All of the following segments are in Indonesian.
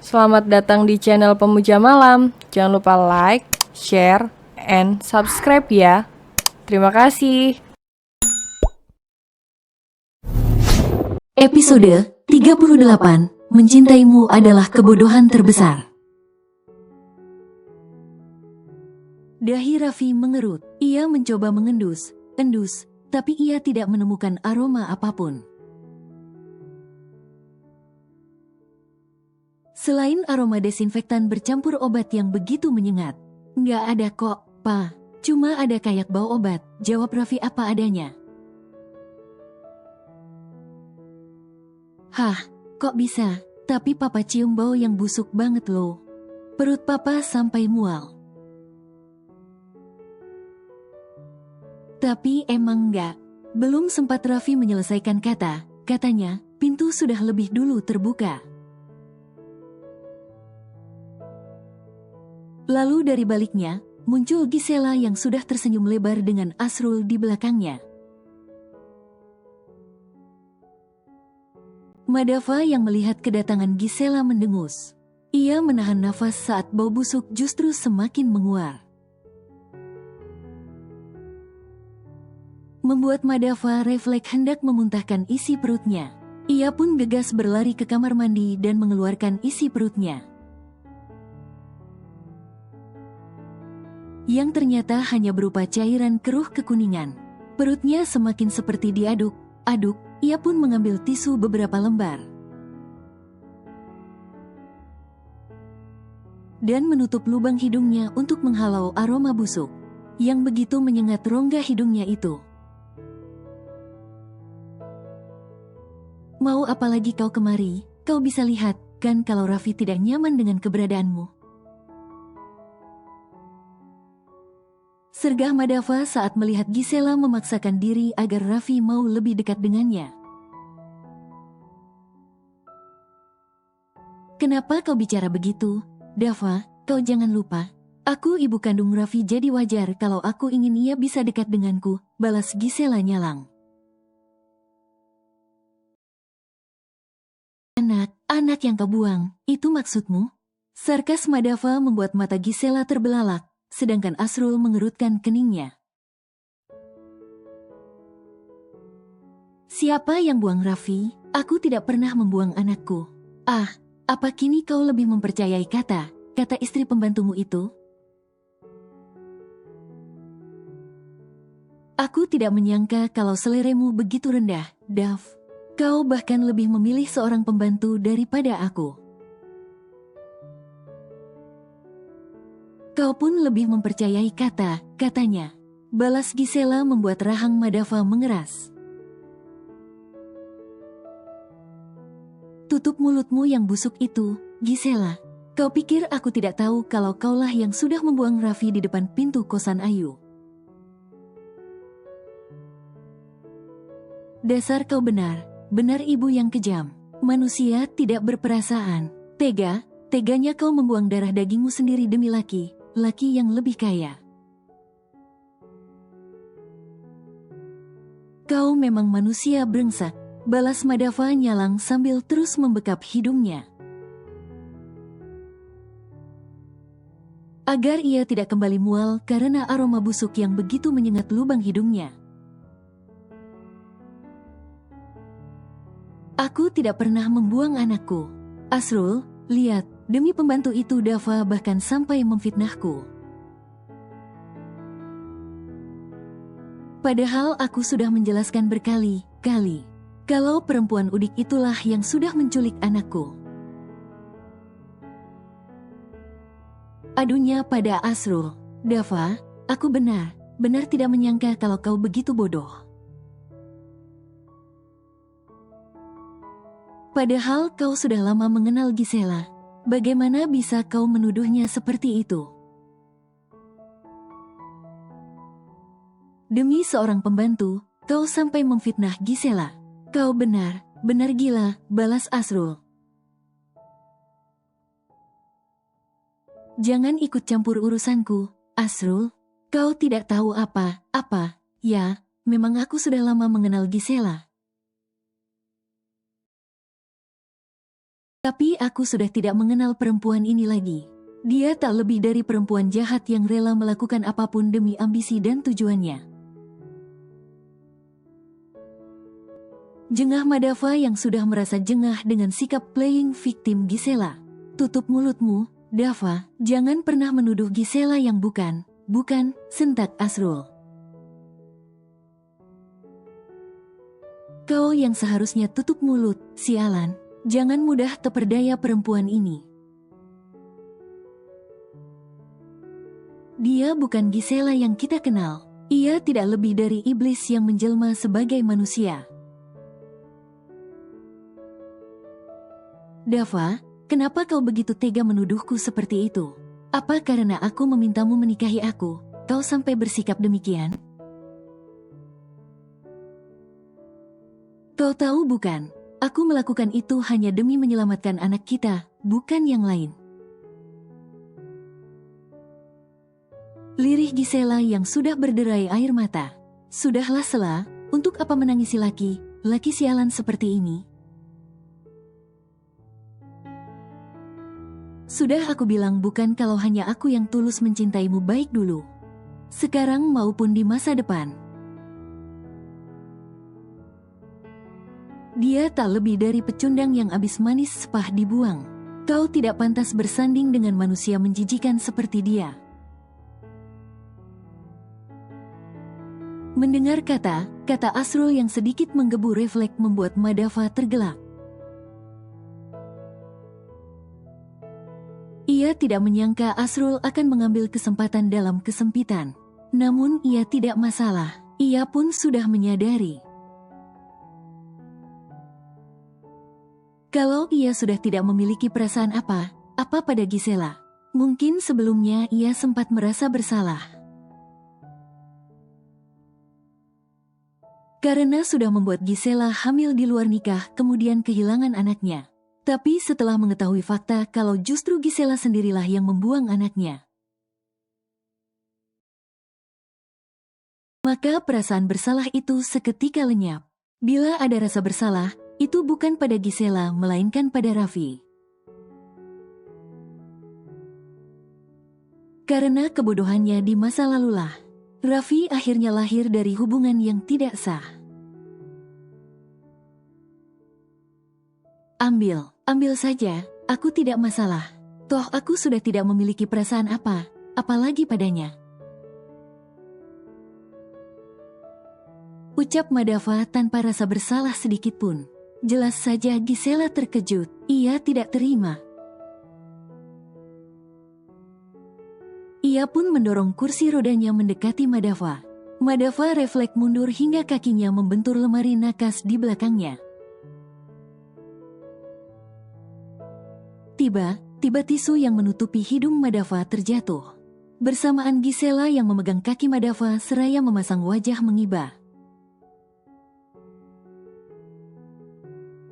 Selamat datang di channel Pemuja Malam. Jangan lupa like, share, and subscribe ya. Terima kasih. Episode 38. Mencintaimu adalah kebodohan terbesar. Dahi Raffi mengerut. Ia mencoba mengendus, tapi ia tidak menemukan aroma apapun. Selain aroma desinfektan bercampur obat yang begitu menyengat. Nggak ada kok, Pa. Cuma ada kayak bau obat, jawab Raffi apa adanya. Hah, kok bisa? Tapi Papa cium bau yang busuk banget loh. Perut Papa sampai mual. Tapi emang enggak. Belum sempat Raffi menyelesaikan katanya, pintu sudah lebih dulu terbuka. Lalu dari baliknya, muncul Gisela yang sudah tersenyum lebar dengan Asrul di belakangnya. Madava yang melihat kedatangan Gisela mendengus. Ia menahan nafas saat bau busuk justru semakin menguar. Membuat Madava refleks hendak memuntahkan isi perutnya. Ia pun gegas berlari ke kamar mandi dan mengeluarkan isi perutnya. Yang ternyata hanya berupa cairan keruh kekuningan. Perutnya semakin seperti diaduk, ia pun mengambil tisu beberapa lembar. Dan menutup lubang hidungnya untuk menghalau aroma busuk, yang begitu menyengat rongga hidungnya itu. Mau apa lagi kau kemari? Kau bisa lihat, kan kalau Raffi tidak nyaman dengan keberadaanmu. Sergah Madava saat melihat Gisela memaksakan diri agar Raffi mau lebih dekat dengannya. Kenapa kau bicara begitu? Dava, kau jangan lupa. Aku ibu kandung Raffi, jadi wajar kalau aku ingin ia bisa dekat denganku, balas Gisela nyalang. Anak yang kau buang, itu maksudmu? Sarkas Madava membuat mata Gisela terbelalak, sedangkan Asrul mengerutkan keningnya. Siapa yang buang Raffi? Aku tidak pernah membuang anakku. Ah, apa kini kau lebih mempercayai kata istri pembantumu itu? Aku tidak menyangka kalau seleramu begitu rendah, Dav. Kau bahkan lebih memilih seorang pembantu daripada aku. Kau pun lebih mempercayai katanya. Balas Gisela membuat rahang Madava mengeras. Tutup mulutmu yang busuk itu, Gisela. Kau pikir aku tidak tahu kalau kaulah yang sudah membuang Raffi di depan pintu kosan Ayu? Dasar kau benar ibu yang kejam. Manusia tidak berperasaan. Teganya kau membuang darah dagingmu sendiri demi laki yang lebih kaya. Kau memang manusia brengsek, balas Madava nyalang sambil terus membekap hidungnya. Agar ia tidak kembali mual karena aroma busuk yang begitu menyengat lubang hidungnya. Aku tidak pernah membuang anakku. Asrul, lihat, demi pembantu itu Dava bahkan sampai memfitnahku. Padahal aku sudah menjelaskan berkali-kali kalau perempuan udik itulah yang sudah menculik anakku. Adunya pada Asrul. Dava, aku benar tidak menyangka kalau kau begitu bodoh. Padahal kau sudah lama mengenal Gisela. Bagaimana bisa kau menuduhnya seperti itu? Demi seorang pembantu, kau sampai memfitnah Gisela. Kau benar gila, balas Asrul. Jangan ikut campur urusanku, Asrul. Kau tidak tahu apa. Ya, memang aku sudah lama mengenal Gisela. Tapi aku sudah tidak mengenal perempuan ini lagi. Dia tak lebih dari perempuan jahat yang rela melakukan apapun demi ambisi dan tujuannya. Jengah Madava yang sudah merasa jengah dengan sikap playing victim Gisela. Tutup mulutmu, Dava, jangan pernah menuduh Gisela yang bukan, sentak Asrul. Kau yang seharusnya tutup mulut, sialan. Jangan mudah terperdaya perempuan ini. Dia bukan Gisela yang kita kenal. Ia tidak lebih dari iblis yang menjelma sebagai manusia. Dava, kenapa kau begitu tega menuduhku seperti itu? Apa karena aku memintamu menikahi aku, kau sampai bersikap demikian? Kau tahu bukan? Aku melakukan itu hanya demi menyelamatkan anak kita, bukan yang lain. Lirih Gisela yang sudah berderai air mata. Sudahlah Sela, untuk apa menangisi laki sialan seperti ini? Sudah aku bilang bukan kalau hanya aku yang tulus mencintaimu baik dulu. Sekarang maupun di masa depan. Dia tak lebih dari pecundang yang abis manis sepah dibuang. Kau tidak pantas bersanding dengan manusia menjijikan seperti dia. Mendengar kata Asrul yang sedikit menggebu refleks membuat Madava tergelak. Ia tidak menyangka Asrul akan mengambil kesempatan dalam kesempitan. Namun ia tidak masalah, ia pun sudah menyadari. Kalau ia sudah tidak memiliki perasaan apa pada Gisela, mungkin sebelumnya ia sempat merasa bersalah. Karena sudah membuat Gisela hamil di luar nikah kemudian kehilangan anaknya. Tapi setelah mengetahui fakta kalau justru Gisela sendirilah yang membuang anaknya, maka perasaan bersalah itu seketika lenyap. Bila ada rasa bersalah, itu bukan pada Gisela melainkan pada Raffi. Karena kebodohannya di masa lalulah, Raffi akhirnya lahir dari hubungan yang tidak sah. Ambil saja, aku tidak masalah. Toh aku sudah tidak memiliki perasaan apalagi padanya. Ucap Madava tanpa rasa bersalah sedikit pun. Jelas saja Gisela terkejut, ia tidak terima. Ia pun mendorong kursi rodanya mendekati Madava. Madava refleks mundur hingga kakinya membentur lemari nakas di belakangnya. Tiba tisu yang menutupi hidung Madava terjatuh. Bersamaan Gisela yang memegang kaki Madava seraya memasang wajah mengibah.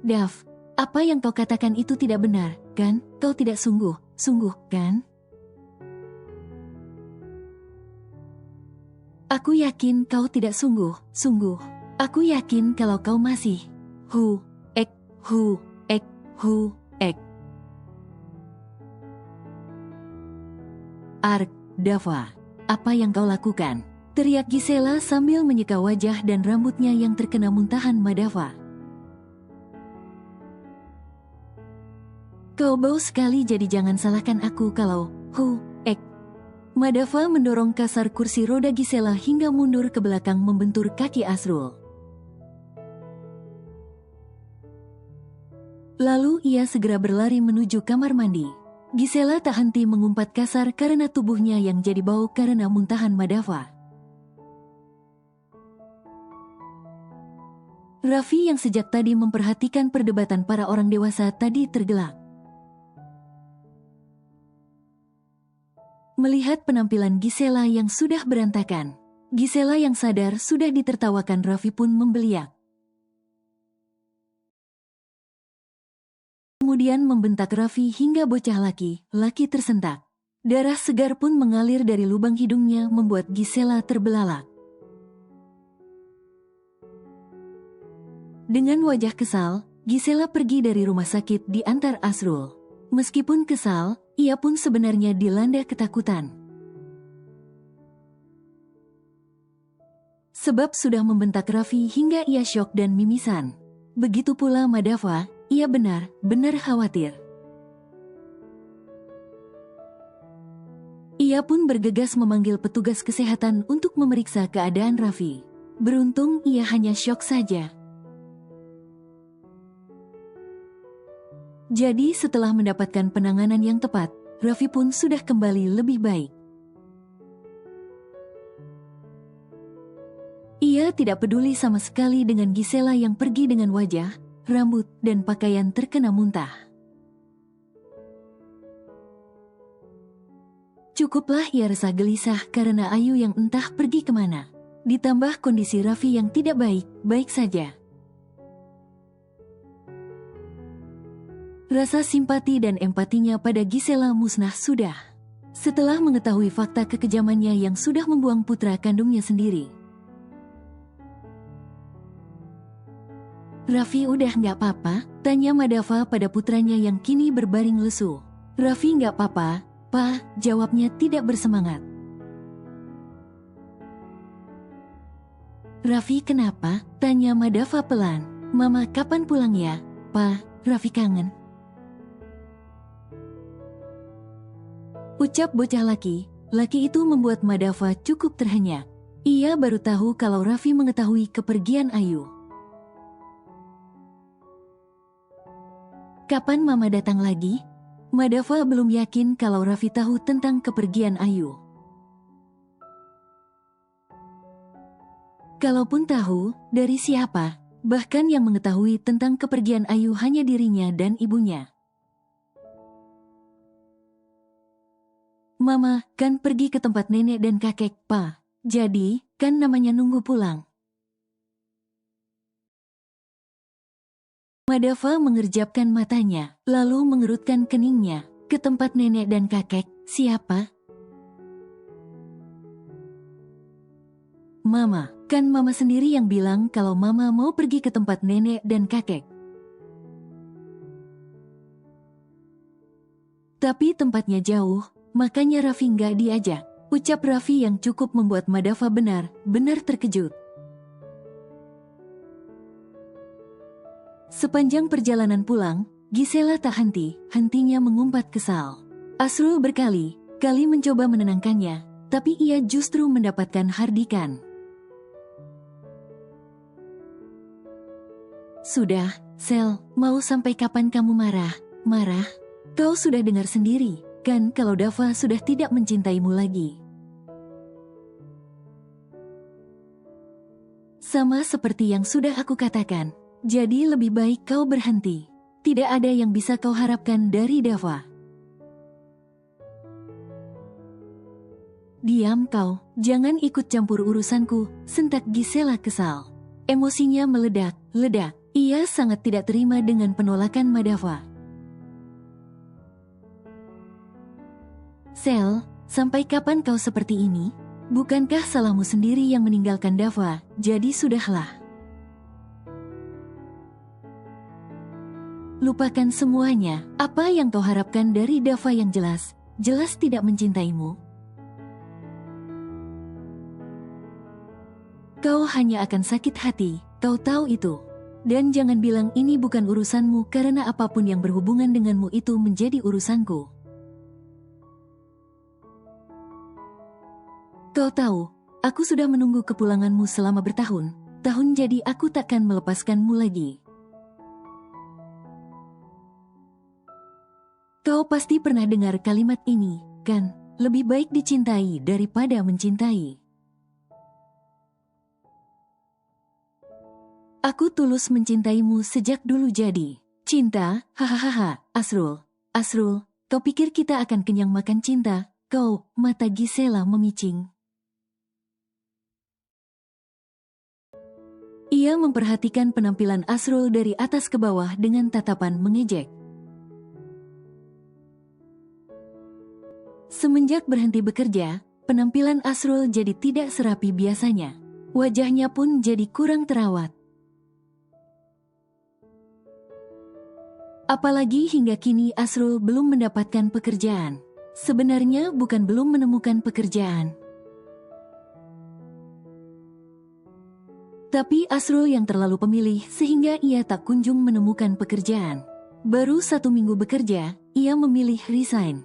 Dav, apa yang kau katakan itu tidak benar, kan? Kau tidak sungguh, kan? Aku yakin kau tidak sungguh. Aku yakin kalau kau masih hu ek. Ark, Dava, apa yang kau lakukan? Teriak Gisela sambil menyeka wajah dan rambutnya yang terkena muntahan Madava. Kau bau sekali jadi jangan salahkan aku kalau ek. Madava mendorong kasar kursi roda Gisela hingga mundur ke belakang membentur kaki Asrul. Lalu ia segera berlari menuju kamar mandi. Gisela tak henti mengumpat kasar karena tubuhnya yang jadi bau karena muntahan Madava. Raffi yang sejak tadi memperhatikan perdebatan para orang dewasa tadi tergelak. Melihat penampilan Gisela yang sudah berantakan, Gisela yang sadar sudah ditertawakan Raffi pun membeliak. Kemudian membentak Raffi hingga bocah laki tersentak. Darah segar pun mengalir dari lubang hidungnya membuat Gisela terbelalak. Dengan wajah kesal, Gisela pergi dari rumah sakit diantar Asrul. Meskipun kesal, ia pun sebenarnya dilanda ketakutan. Sebab sudah membentak Raffi hingga ia syok dan mimisan. Begitu pula Madava, ia benar-benar khawatir. Ia pun bergegas memanggil petugas kesehatan untuk memeriksa keadaan Raffi. Beruntung ia hanya syok saja. Jadi setelah mendapatkan penanganan yang tepat, Raffi pun sudah kembali lebih baik. Ia tidak peduli sama sekali dengan Gisela yang pergi dengan wajah, rambut, dan pakaian terkena muntah. Cukuplah ia resah gelisah karena Ayu yang entah pergi kemana. Ditambah kondisi Raffi yang tidak baik-baik saja. Rasa simpati dan empatinya pada Gisela musnah sudah. Setelah mengetahui fakta kekejamannya yang sudah membuang putra kandungnya sendiri. Raffi udah nggak apa-apa? Tanya Madava pada putranya yang kini berbaring lesu. Raffi nggak apa-apa, Pak, jawabnya tidak bersemangat. Raffi kenapa? Tanya Madava pelan. Mama kapan pulang ya? Pak, Raffi kangen. Ucap bocah laki itu membuat Madava cukup terhenyak. Ia baru tahu kalau Raffi mengetahui kepergian Ayu. Kapan Mama datang lagi? Madava belum yakin kalau Raffi tahu tentang kepergian Ayu. Kalaupun tahu, dari siapa? Bahkan yang mengetahui tentang kepergian Ayu hanya dirinya dan ibunya. Mama kan pergi ke tempat nenek dan kakek, Pa. Jadi, kan namanya nunggu pulang. Madava mengerjapkan matanya, lalu mengerutkan keningnya. Ke tempat nenek dan kakek, siapa? Mama, kan Mama sendiri yang bilang kalau Mama mau pergi ke tempat nenek dan kakek. Tapi tempatnya jauh, makanya Raffi nggak diajak. Ucap Raffi yang cukup membuat Madava benar-benar terkejut. Sepanjang perjalanan pulang, Gisela tak henti-hentinya mengumpat kesal. Asrul berkali-kali mencoba menenangkannya, tapi ia justru mendapatkan hardikan. Sudah, Sel, mau sampai kapan kamu marah? Kau sudah dengar sendiri, kan kalau Dava sudah tidak mencintaimu lagi. Sama seperti yang sudah aku katakan. Jadi lebih baik kau berhenti. Tidak ada yang bisa kau harapkan dari Dava. Diam kau, jangan ikut campur urusanku, sentak Gisela kesal. Emosinya meledak-ledak. Ia sangat tidak terima dengan penolakan Madava. Sel, sampai kapan kau seperti ini? Bukankah salahmu sendiri yang meninggalkan Dava, jadi sudahlah. Lupakan semuanya, apa yang kau harapkan dari Dava yang jelas tidak mencintaimu. Kau hanya akan sakit hati, kau tahu itu. Dan jangan bilang ini bukan urusanmu karena apapun yang berhubungan denganmu itu menjadi urusanku. Kau tahu, aku sudah menunggu kepulanganmu selama bertahun-tahun jadi aku takkan melepaskanmu lagi. Kau pasti pernah dengar kalimat ini, kan? Lebih baik dicintai daripada mencintai. Aku tulus mencintaimu sejak dulu jadi. Cinta, hahaha, Asrul, kau pikir kita akan kenyang makan cinta? Kau, mata Gisela memicing. Ia memperhatikan penampilan Asrul dari atas ke bawah dengan tatapan mengejek. Semenjak berhenti bekerja, penampilan Asrul jadi tidak serapi biasanya. Wajahnya pun jadi kurang terawat. Apalagi hingga kini Asrul belum mendapatkan pekerjaan. Sebenarnya bukan belum menemukan pekerjaan, tapi Asrul yang terlalu pemilih sehingga ia tak kunjung menemukan pekerjaan. Baru 1 minggu bekerja, ia memilih resign.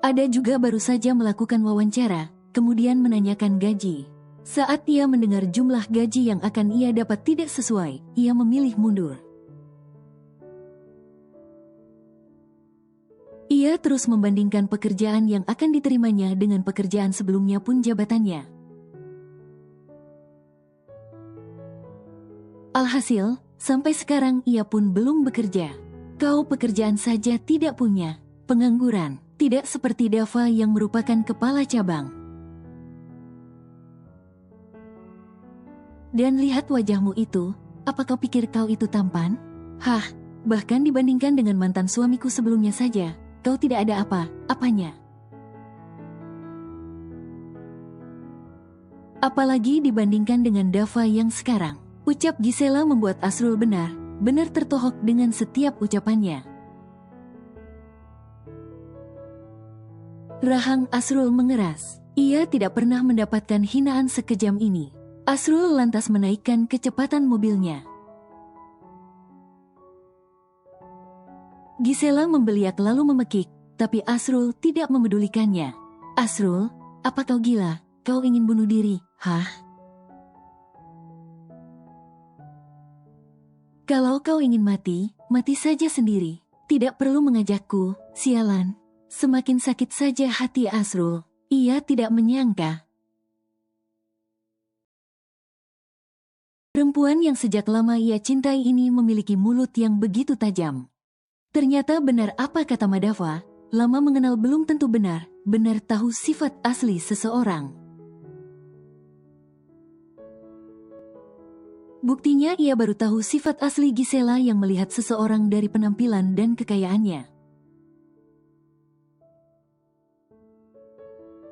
Ada juga baru saja melakukan wawancara, kemudian menanyakan gaji. Saat ia mendengar jumlah gaji yang akan ia dapat tidak sesuai, ia memilih mundur. Ia terus membandingkan pekerjaan yang akan diterimanya dengan pekerjaan sebelumnya pun jabatannya. Alhasil, sampai sekarang ia pun belum bekerja. Kau pekerjaan saja tidak punya, pengangguran, tidak seperti Dava yang merupakan kepala cabang. Dan lihat wajahmu itu, apa kau pikir kau itu tampan? Hah, bahkan dibandingkan dengan mantan suamiku sebelumnya saja, kau tidak ada apa-apanya. Apalagi dibandingkan dengan Dava yang sekarang. Ucap Gisela membuat Asrul benar-benar tertohok dengan setiap ucapannya. Rahang Asrul mengeras. Ia tidak pernah mendapatkan hinaan sekejam ini. Asrul lantas menaikkan kecepatan mobilnya. Gisela membeliak lalu memekik, tapi Asrul tidak memedulikannya. Asrul, apa kau gila? Kau ingin bunuh diri? Hah? Kalau kau ingin mati, mati saja sendiri. Tidak perlu mengajakku, sialan. Semakin sakit saja hati Asrul. Ia tidak menyangka. Perempuan yang sejak lama ia cintai ini memiliki mulut yang begitu tajam. Ternyata benar apa kata Madava, lama mengenal belum tentu benar tahu sifat asli seseorang. Buktinya ia baru tahu sifat asli Gisela yang melihat seseorang dari penampilan dan kekayaannya.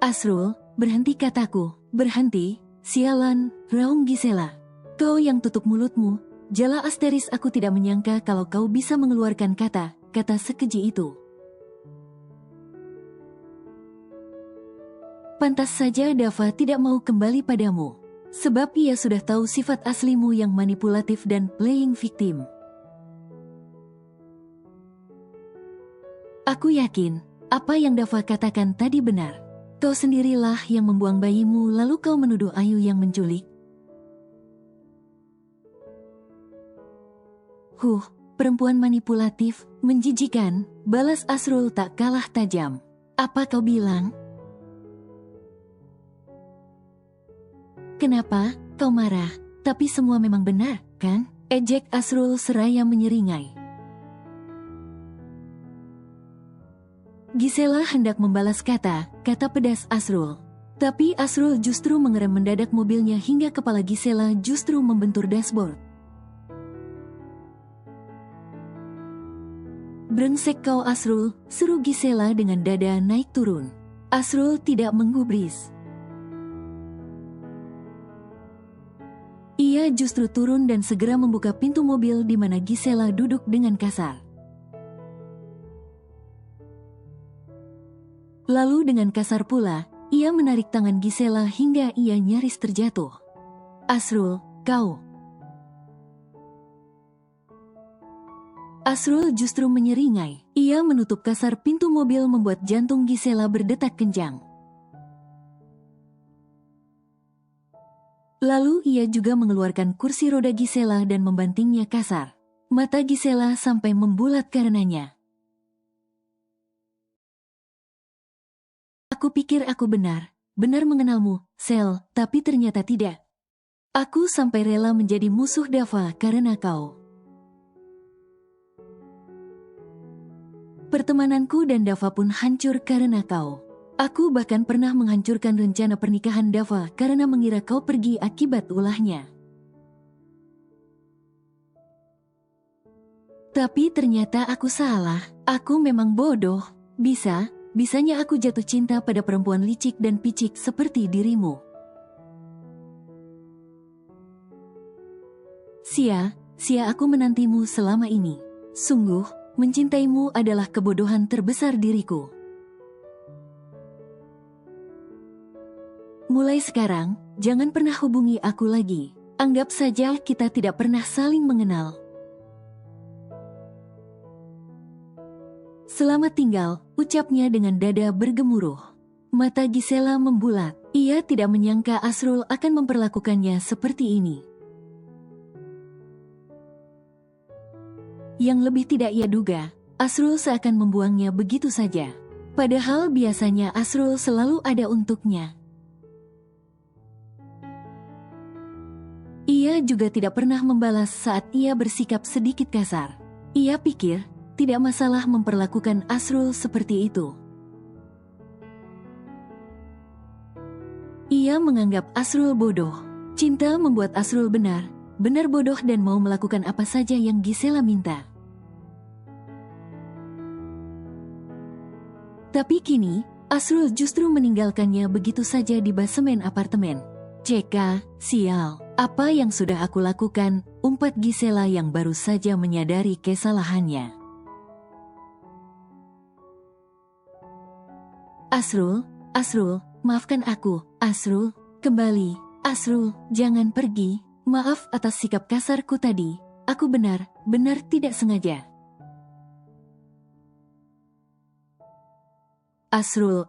Asrul, berhenti kataku, berhenti, sialan, raung Gisela. Kau yang tutup mulutmu, jala asteris aku tidak menyangka kalau kau bisa mengeluarkan kata sekeji itu. Pantas saja Dava tidak mau kembali padamu. Sebab ia sudah tahu sifat aslimu yang manipulatif dan playing victim. Aku yakin, apa yang Dava katakan tadi benar. Kau sendirilah yang membuang bayimu lalu kau menuduh Ayu yang menculik. Perempuan manipulatif, menjijikan, balas Asrul tak kalah tajam. Apa kau bilang? Kenapa kau marah? Tapi semua memang benar, kan? Ejek Asrul seraya menyeringai. Gisela hendak membalas kata pedas Asrul. Tapi Asrul justru mengerem mendadak mobilnya hingga kepala Gisela justru membentur dashboard. Brengsek kau Asrul, seru Gisela dengan dada naik turun. Asrul tidak menggubris. Ia justru turun dan segera membuka pintu mobil di mana Gisela duduk dengan kasar. Lalu dengan kasar pula, ia menarik tangan Gisela hingga ia nyaris terjatuh. Asrul, kau. Asrul justru menyeringai. Ia menutup kasar pintu mobil membuat jantung Gisela berdetak kencang. Lalu ia juga mengeluarkan kursi roda Gisela dan membantingnya kasar. Mata Gisela sampai membulat karenanya. Aku pikir aku benar mengenalmu, Sel, tapi ternyata tidak. Aku sampai rela menjadi musuh Dava karena kau. Pertemananku dan Dava pun hancur karena kau. Aku bahkan pernah menghancurkan rencana pernikahan Dava karena mengira kau pergi akibat ulahnya. Tapi ternyata aku salah. Aku memang bodoh. Bisanya aku jatuh cinta pada perempuan licik dan picik seperti dirimu. Sia aku menantimu selama ini. Sungguh, mencintaimu adalah kebodohan terbesar diriku. Mulai sekarang, jangan pernah hubungi aku lagi. Anggap saja kita tidak pernah saling mengenal. Selamat tinggal, ucapnya dengan dada bergemuruh. Mata Gisela membulat. Ia tidak menyangka Asrul akan memperlakukannya seperti ini. Yang lebih tidak ia duga, Asrul seakan membuangnya begitu saja. Padahal biasanya Asrul selalu ada untuknya. Ia juga tidak pernah membalas saat ia bersikap sedikit kasar. Ia pikir, tidak masalah memperlakukan Asrul seperti itu. Ia menganggap Asrul bodoh. Cinta membuat Asrul benar bodoh dan mau melakukan apa saja yang Gisela minta. Tapi kini, Asrul justru meninggalkannya begitu saja di basemen apartemen. Ceka, sial, apa yang sudah aku lakukan, umpat Gisela yang baru saja menyadari kesalahannya. Asrul, maafkan aku, Asrul, kembali, Asrul, jangan pergi, maaf atas sikap kasarku tadi, aku benar tidak sengaja. Asrul,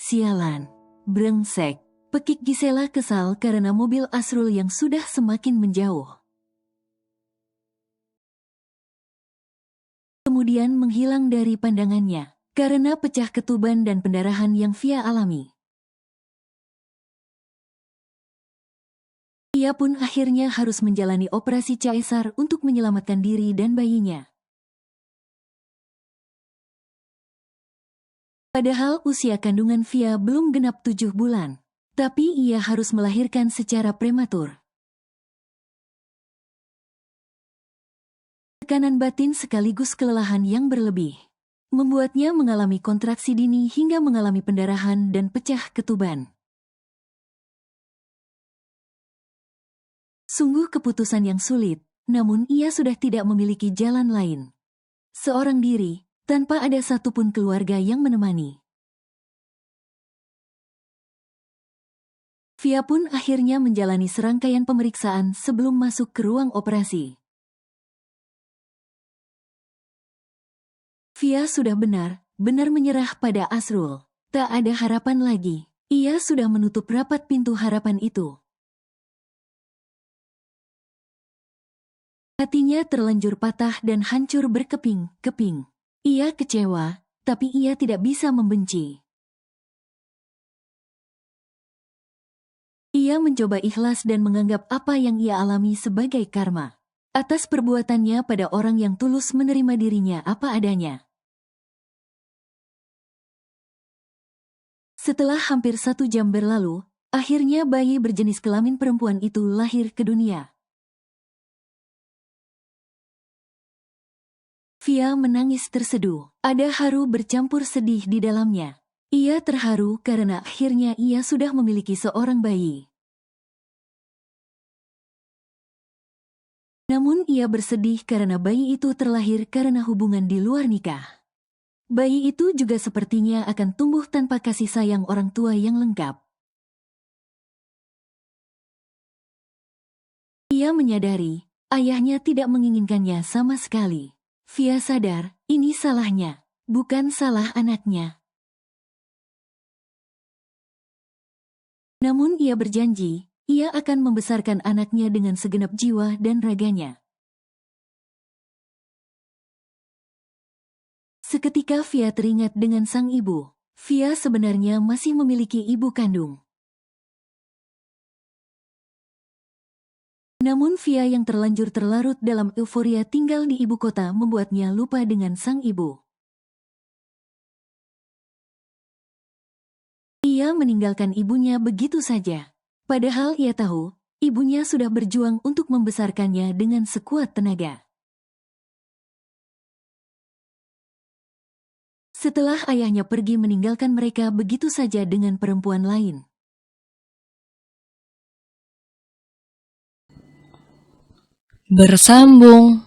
sialan, brengsek. Pekik Gisela kesal karena mobil Asrul yang sudah semakin menjauh. Kemudian menghilang dari pandangannya, karena pecah ketuban dan pendarahan yang Via alami. Ia pun akhirnya harus menjalani operasi caesar untuk menyelamatkan diri dan bayinya. Padahal usia kandungan Via belum genap 7 bulan. Tapi ia harus melahirkan secara prematur. Tekanan batin sekaligus kelelahan yang berlebih membuatnya mengalami kontraksi dini hingga mengalami pendarahan dan pecah ketuban. Sungguh keputusan yang sulit, namun ia sudah tidak memiliki jalan lain. Seorang diri, tanpa ada satupun keluarga yang menemani. Via pun akhirnya menjalani serangkaian pemeriksaan sebelum masuk ke ruang operasi. Via sudah benar menyerah pada Asrul. Tak ada harapan lagi. Ia sudah menutup rapat pintu harapan itu. Hatinya terlanjur patah dan hancur berkeping-keping. Ia kecewa, tapi ia tidak bisa membenci. Ia mencoba ikhlas dan menganggap apa yang ia alami sebagai karma atas perbuatannya pada orang yang tulus menerima dirinya apa adanya. Setelah hampir 1 jam berlalu, akhirnya bayi berjenis kelamin perempuan itu lahir ke dunia. Via menangis terseduh. Ada haru bercampur sedih di dalamnya. Ia terharu karena akhirnya ia sudah memiliki seorang bayi. Namun ia bersedih karena bayi itu terlahir karena hubungan di luar nikah. Bayi itu juga sepertinya akan tumbuh tanpa kasih sayang orang tua yang lengkap. Ia menyadari, ayahnya tidak menginginkannya sama sekali. Via sadar, ini salahnya, bukan salah anaknya. Namun ia berjanji, ia akan membesarkan anaknya dengan segenap jiwa dan raganya. Seketika Via teringat dengan sang ibu. Via sebenarnya masih memiliki ibu kandung. Namun Via yang terlanjur terlarut dalam euforia tinggal di ibu kota membuatnya lupa dengan sang ibu. Ia meninggalkan ibunya begitu saja. Padahal ia tahu, ibunya sudah berjuang untuk membesarkannya dengan sekuat tenaga. Setelah ayahnya pergi meninggalkan mereka begitu saja dengan perempuan lain. bersambung.